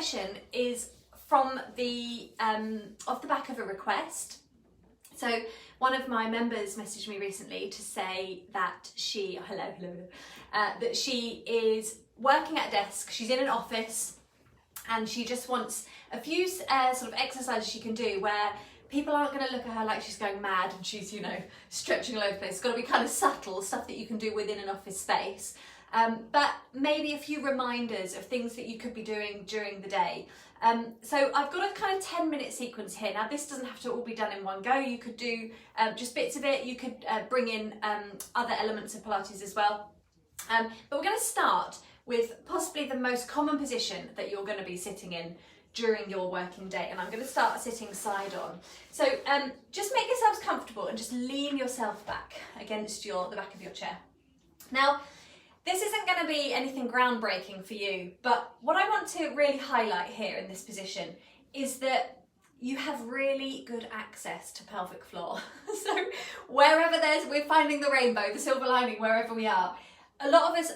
session is from the off the back of a request. So one of my members messaged me recently to say that she, that she is working at a desk, she's in an office, and she just wants a few sort of exercises she can do where people aren't going to look at her like she's going mad and she's, you know, stretching all over the place. It's got to be kind of subtle, stuff that you can do within an office space. But maybe a few reminders of things that you could be doing during the day. So I've got a kind of 10-minute sequence here. Now this doesn't have to all be done in one go. You could do just bits of it. You could bring in other elements of Pilates as well. But we're going to start with possibly the most common position that you're going to be sitting in during your working day, and I'm going to start sitting side on. So just make yourselves comfortable and just lean yourself back against the back of your chair. Now this isn't going to be anything groundbreaking for you, but what I want to really highlight here in this position is that you have really good access to pelvic floor. So wherever we're finding the rainbow, the silver lining, wherever we are. A lot of us,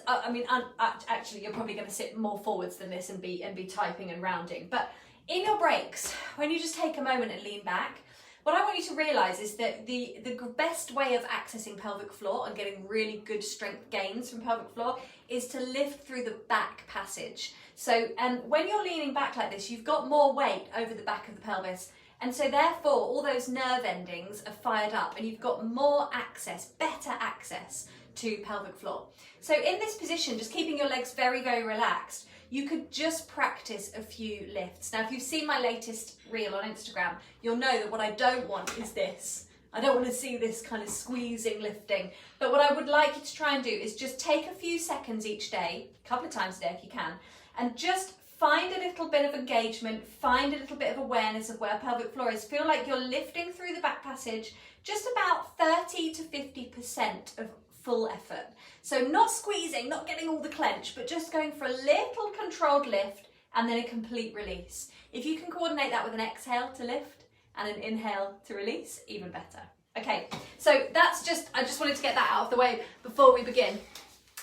actually you're probably going to sit more forwards than this and be typing and rounding, but in your breaks, when you just take a moment and lean back, what I want you to realise is that the best way of accessing pelvic floor and getting really good strength gains from pelvic floor is to lift through the back passage. So when you're leaning back like this, you've got more weight over the back of the pelvis, and so therefore all those nerve endings are fired up and you've got more access, better access to pelvic floor. So in this position, just keeping your legs very, very relaxed, you could just practice a few lifts. Now, if you've seen my latest reel on Instagram, you'll know that what I don't want is this. I don't want to see this kind of squeezing, lifting. But what I would like you to try and do is just take a few seconds each day, a couple of times a day if you can, and just find a little bit of engagement, find a little bit of awareness of where pelvic floor is. Feel like you're lifting through the back passage, just about 30 to 50% of full effort. So not squeezing, not getting all the clench, but just going for a little controlled lift and then a complete release. If you can coordinate that with an exhale to lift and an inhale to release, even better. Okay, so I just wanted to get that out of the way before we begin.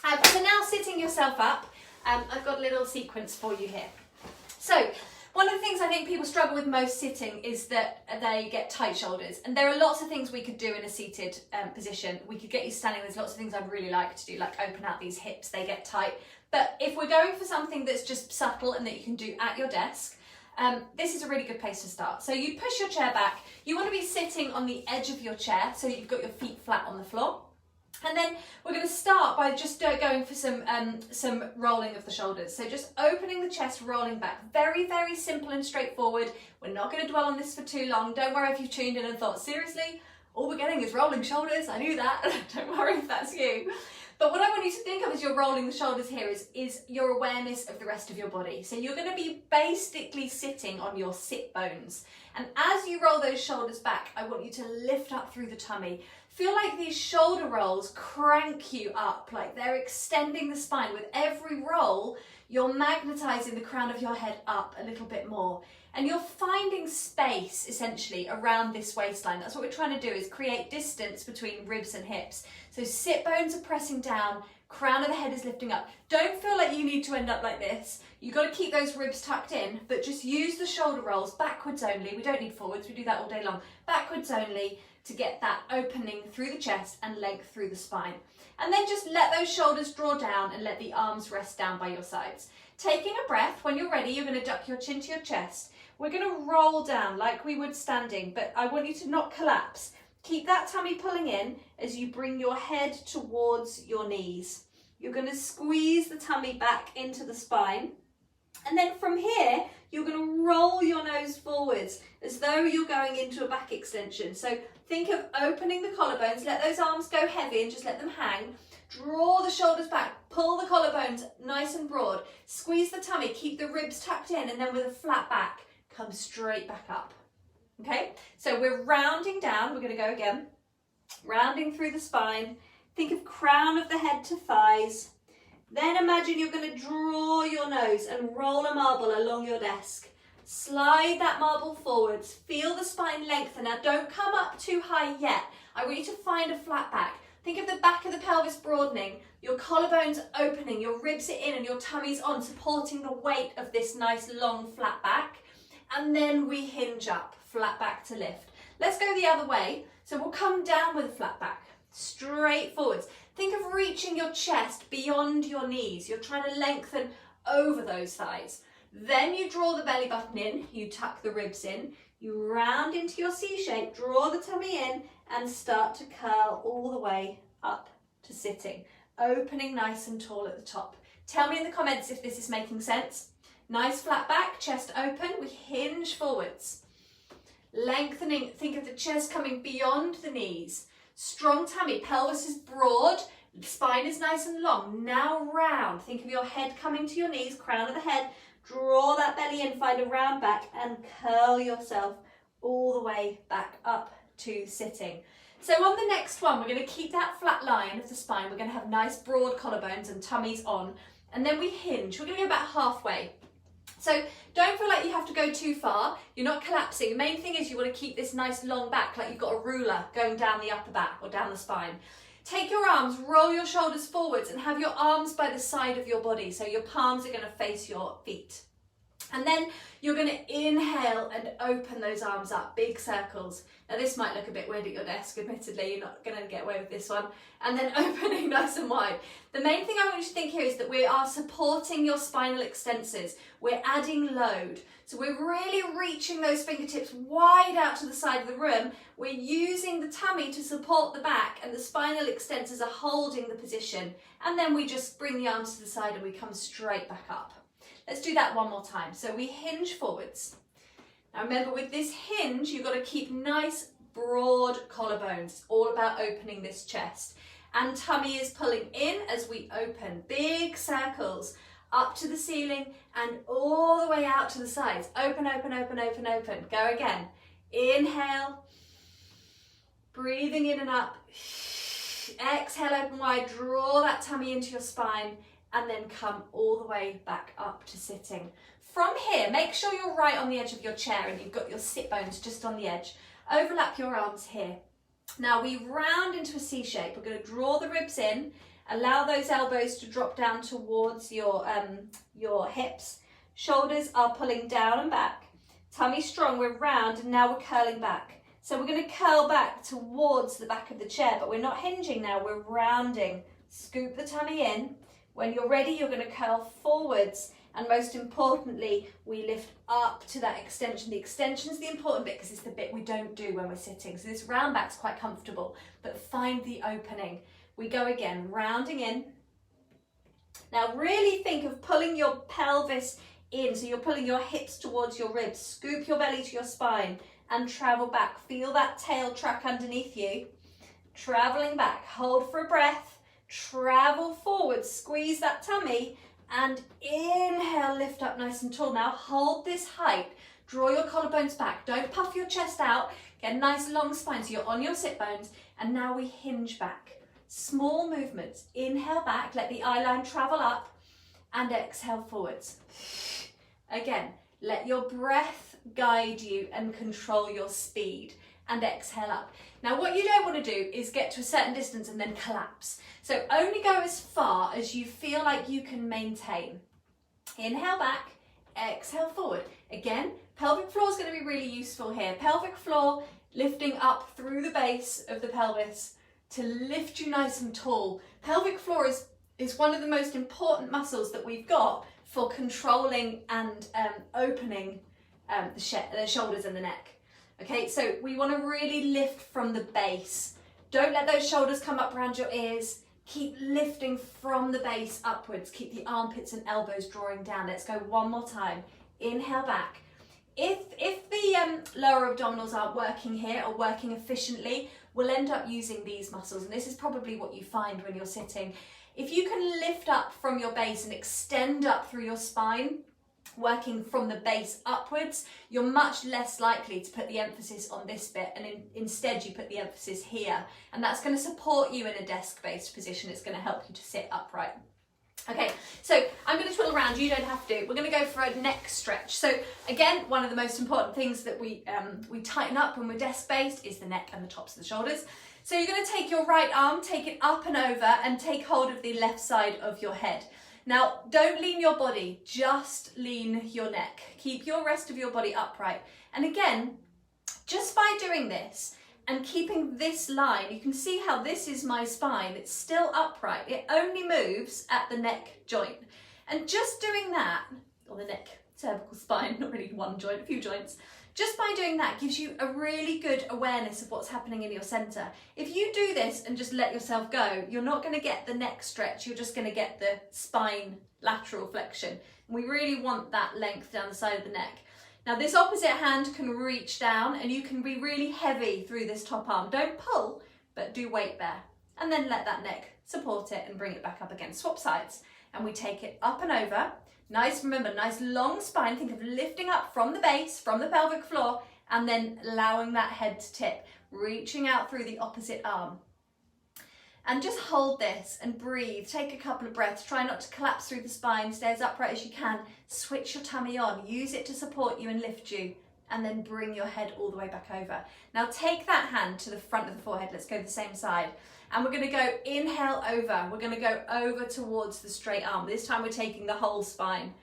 So now sitting yourself up, I've got a little sequence for you here. So one of the things I think people struggle with most sitting is that they get tight shoulders, and there are lots of things we could do in a seated position. We could get you standing. There's lots of things I'd really like to do, like open out these hips, they get tight. But if we're going for something that's just subtle and that you can do at your desk, this is a really good place to start. So you push your chair back. You want to be sitting on the edge of your chair so that you've got your feet flat on the floor. And then we're going to start by just going for some rolling of the shoulders. So just opening the chest, rolling back. Very, very simple and straightforward. We're not going to dwell on this for too long. Don't worry if you've tuned in and thought, seriously, all we're getting is rolling shoulders. I knew that. Don't worry if that's you. But what I want you to think of as you're rolling the shoulders here is your awareness of the rest of your body. So you're going to be basically sitting on your sit bones. And as you roll those shoulders back, I want you to lift up through the tummy. Feel like these shoulder rolls crank you up, like they're extending the spine. With every roll, you're magnetizing the crown of your head up a little bit more. And you're finding space, essentially, around this waistline. That's what we're trying to do, is create distance between ribs and hips. So sit bones are pressing down, crown of the head is lifting up. Don't feel like you need to end up like this. You've got to keep those ribs tucked in, but just use the shoulder rolls backwards only. We don't need forwards, we do that all day long. Backwards only, to get that opening through the chest and length through the spine. And then just let those shoulders draw down and let the arms rest down by your sides. Taking a breath, when you're ready, you're going to duck your chin to your chest. We're going to roll down like we would standing, but I want you to not collapse. Keep that tummy pulling in as you bring your head towards your knees. You're going to squeeze the tummy back into the spine. And then from here, you're going to roll your nose forwards as though you're going into a back extension. So think of opening the collarbones, let those arms go heavy and just let them hang. Draw the shoulders back, pull the collarbones nice and broad, squeeze the tummy, keep the ribs tucked in, and then with a flat back, come straight back up. Okay, so we're rounding down, we're going to go again, rounding through the spine. Think of crown of the head to thighs. Then imagine you're going to draw your nose and roll a marble along your desk. Slide that marble forwards, feel the spine lengthen. Now don't come up too high yet. I want you to find a flat back. Think of the back of the pelvis broadening, your collarbones opening, your ribs are in and your tummy's on, supporting the weight of this nice long flat back. And then we hinge up, flat back to lift. Let's go the other way. So we'll come down with a flat back, straight forwards. Think of reaching your chest beyond your knees. You're trying to lengthen over those thighs. Then you draw the belly button in, you tuck the ribs in, you round into your C shape, draw the tummy in and start to curl all the way up to sitting, opening nice and tall at the top. Tell me in the comments if this is making sense. Nice flat back, chest open, we hinge forwards. Lengthening, think of the chest coming beyond the knees. Strong tummy, pelvis is broad, spine is nice and long. Now round, think of your head coming to your knees, crown of the head. Draw that belly in, find a round back and curl yourself all the way back up to sitting. So on the next one, we're going to keep that flat line of the spine. We're going to have nice broad collarbones and tummies on. And then we hinge. We're going to go about halfway. So don't feel like you have to go too far. You're not collapsing. The main thing is you want to keep this nice long back, like you've got a ruler going down the upper back or down the spine. Take your arms, roll your shoulders forwards and have your arms by the side of your body. So your palms are going to face your feet. And then you're going to inhale and open those arms up, big circles. Now this might look a bit weird at your desk, admittedly, you're not going to get away with this one. And then opening nice and wide. The main thing I want you to think here is that we are supporting your spinal extensors. We're adding load. So we're really reaching those fingertips wide out to the side of the room. We're using the tummy to support the back and the spinal extensors are holding the position. And then we just bring the arms to the side and we come straight back up. Let's do that one more time. So we hinge forwards. Now remember, with this hinge, you've got to keep nice broad collarbones. It's all about opening this chest. And tummy is pulling in as we open. Big circles up to the ceiling and all the way out to the sides. Open, open, open, open, open. Go again. Inhale. Breathing in and up. Exhale, open wide. Draw that tummy into your spine. And then come all the way back up to sitting. From here, make sure you're right on the edge of your chair and you've got your sit bones just on the edge. Overlap your arms here. Now we round into a C shape. We're going to draw the ribs in, allow those elbows to drop down towards your hips. Shoulders are pulling down and back. Tummy strong, we're round and now we're curling back. So we're going to curl back towards the back of the chair, but we're not hinging now, we're rounding. Scoop the tummy in. When you're ready, you're going to curl forwards and most importantly, we lift up to that extension. The extension is the important bit because it's the bit we don't do when we're sitting. So this round back's quite comfortable, but find the opening. We go again, rounding in. Now really think of pulling your pelvis in. So you're pulling your hips towards your ribs. Scoop your belly to your spine and travel back. Feel that tail track underneath you. Traveling back, hold for a breath. Travel forward, squeeze that tummy and inhale, lift up nice and tall. Now hold this height, draw your collarbones back, don't puff your chest out, get a nice long spine so you're on your sit bones and now we hinge back. Small movements, inhale back, let the eye line travel up and exhale forwards. Again, let your breath guide you and control your speed. And exhale up. Now what you don't want to do is get to a certain distance and then collapse. So only go as far as you feel like you can maintain. Inhale back, exhale forward. Again, pelvic floor is going to be really useful here. Pelvic floor lifting up through the base of the pelvis to lift you nice and tall. Pelvic floor is one of the most important muscles that we've got for controlling and opening the shoulders and the neck. Okay, so we want to really lift from the base. Don't let those shoulders come up around your ears. Keep lifting from the base upwards. Keep the armpits and elbows drawing down. Let's go one more time. Inhale back. If the lower abdominals aren't working here or working efficiently, we'll end up using these muscles. And this is probably what you find when you're sitting. If you can lift up from your base and extend up through your spine, working from the base upwards, you're much less likely to put the emphasis on this bit and instead you put the emphasis here. And that's going to support you in a desk-based position. It's going to help you to sit upright. Okay, so I'm going to twiddle around, you don't have to. We're going to go for a neck stretch. So again, one of the most important things that we tighten up when we're desk-based is the neck and the tops of the shoulders. So you're going to take your right arm, take it up and over, and take hold of the left side of your head. Now, don't lean your body, just lean your neck. Keep your rest of your body upright. And again, just by doing this and keeping this line, you can see how this is my spine. It's still upright. It only moves at the neck joint. And just doing that, or the neck, cervical spine, not really one joint, a few joints, just by doing that gives you a really good awareness of what's happening in your center. If you do this and just let yourself go, you're not going to get the neck stretch, you're just going to get the spine lateral flexion. And we really want that length down the side of the neck. Now this opposite hand can reach down and you can be really heavy through this top arm. Don't pull, but do weight bear. And then let that neck support it and bring it back up again. Swap sides. And we take it up and over. Nice, remember, nice long spine. Think of lifting up from the base, from the pelvic floor, and then allowing that head to tip, reaching out through the opposite arm. And just hold this and breathe. Take a couple of breaths. Try not to collapse through the spine. Stay as upright as you can. Switch your tummy on. Use it to support you and lift you. And then bring your head all the way back over. Now take that hand to the front of the forehead. Let's go the same side. And we're going to go inhale over. We're going to go over towards the straight arm. This time we're taking the whole spine.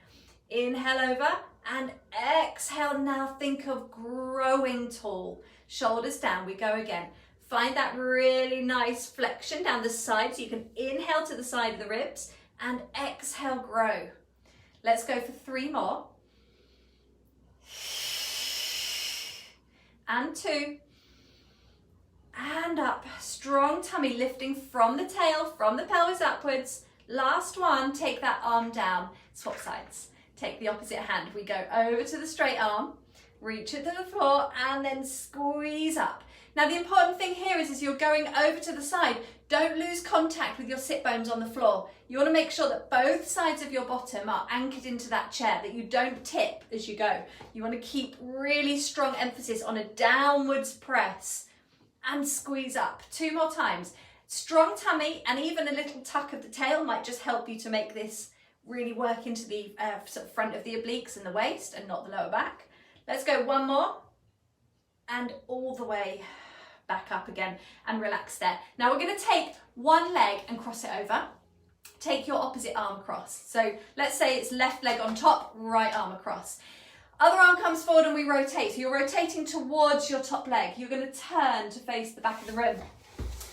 Inhale over and exhale. Now think of growing tall. Shoulders down. We go again. Find that really nice flexion down the side. So you can inhale to the side of the ribs and exhale, grow. Let's go for 3 more. And 2. And up. Strong tummy lifting from the tail, from the pelvis upwards. Last one, take that arm down. Swap sides. Take the opposite hand. We go over to the straight arm, reach it to the floor, and then squeeze up. Now the important thing here is as you're going over to the side, don't lose contact with your sit bones on the floor. You want to make sure that both sides of your bottom are anchored into that chair, that you don't tip as you go. You want to keep really strong emphasis on a downwards press and squeeze up. 2 more times. Strong tummy and even a little tuck of the tail might just help you to make this really work into the sort of front of the obliques and the waist and not the lower back. Let's go 1 more and all the way back up again and relax there. Now we're going to take one leg and cross it over. Take your opposite arm across. So let's say it's left leg on top, right arm across. Other arm comes forward and we rotate. So you're rotating towards your top leg. You're going to turn to face the back of the room.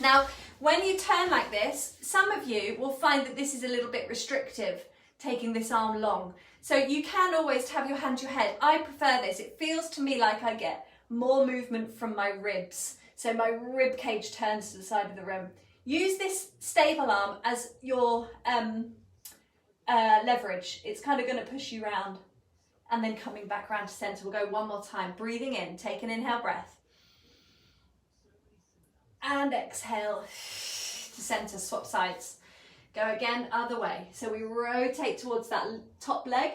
Now, when you turn like this, some of you will find that this is a little bit restrictive, taking this arm long. So you can always have your hand to your head. I prefer this. It feels to me like I get more movement from my ribs. So my rib cage turns to the side of the room. Use this stable arm as your leverage. It's kind of going to push you around and then coming back around to center. We'll go 1 more time. Breathing in, take an inhale breath. And exhale to center, swap sides. Go again, other way. So we rotate towards that top leg.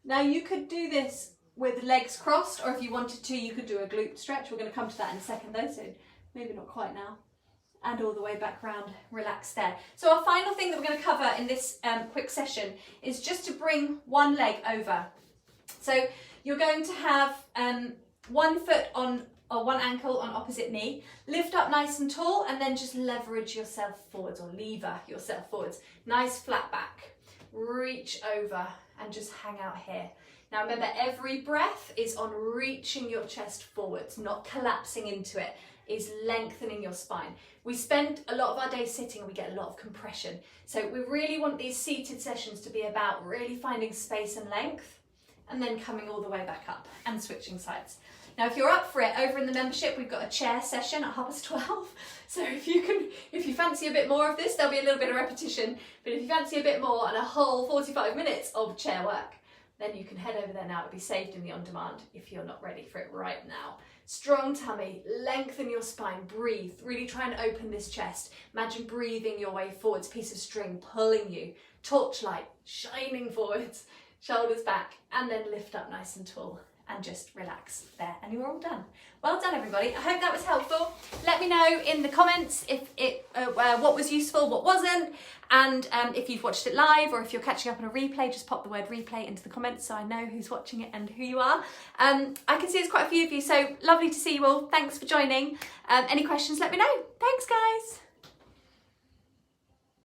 Now you could do this with legs crossed, or if you wanted to, you could do a glute stretch. We're going to come to that in a second though, so maybe not quite now. And all the way back round, relax there. So our final thing that we're going to cover in this quick session is just to bring one leg over. So you're going to have 1 foot on, or 1 ankle on opposite knee, lift up nice and tall, and then just leverage yourself forwards or lever yourself forwards. Nice flat back, reach over and just hang out here. Now remember, every breath is on reaching your chest forwards, not collapsing into it, is lengthening your spine. We spend a lot of our days sitting and we get a lot of compression. So we really want these seated sessions to be about really finding space and length and then coming all the way back up and switching sides. Now, if you're up for it, over in the membership, we've got a chair session at 12:30. So if you fancy a bit more of this, there'll be a little bit of repetition. But if you fancy a bit more and a whole 45 minutes of chair work, then you can head over there now. It'll be saved in the on-demand if you're not ready for it right now. Strong tummy, lengthen your spine, breathe. Really try and open this chest. Imagine breathing your way forwards, piece of string pulling you, torchlight shining forwards, shoulders back, and then lift up nice and tall and just relax there, and you're all done. Well done, everybody. I hope that was helpful. Let me know in the comments if what was useful, what wasn't, and if you've watched it live or if you're catching up on a replay, just pop the word replay into the comments so I know who's watching it and who you are. I can see there's quite a few of you, so lovely to see you all. Thanks for joining. Any questions, let me know. Thanks, guys.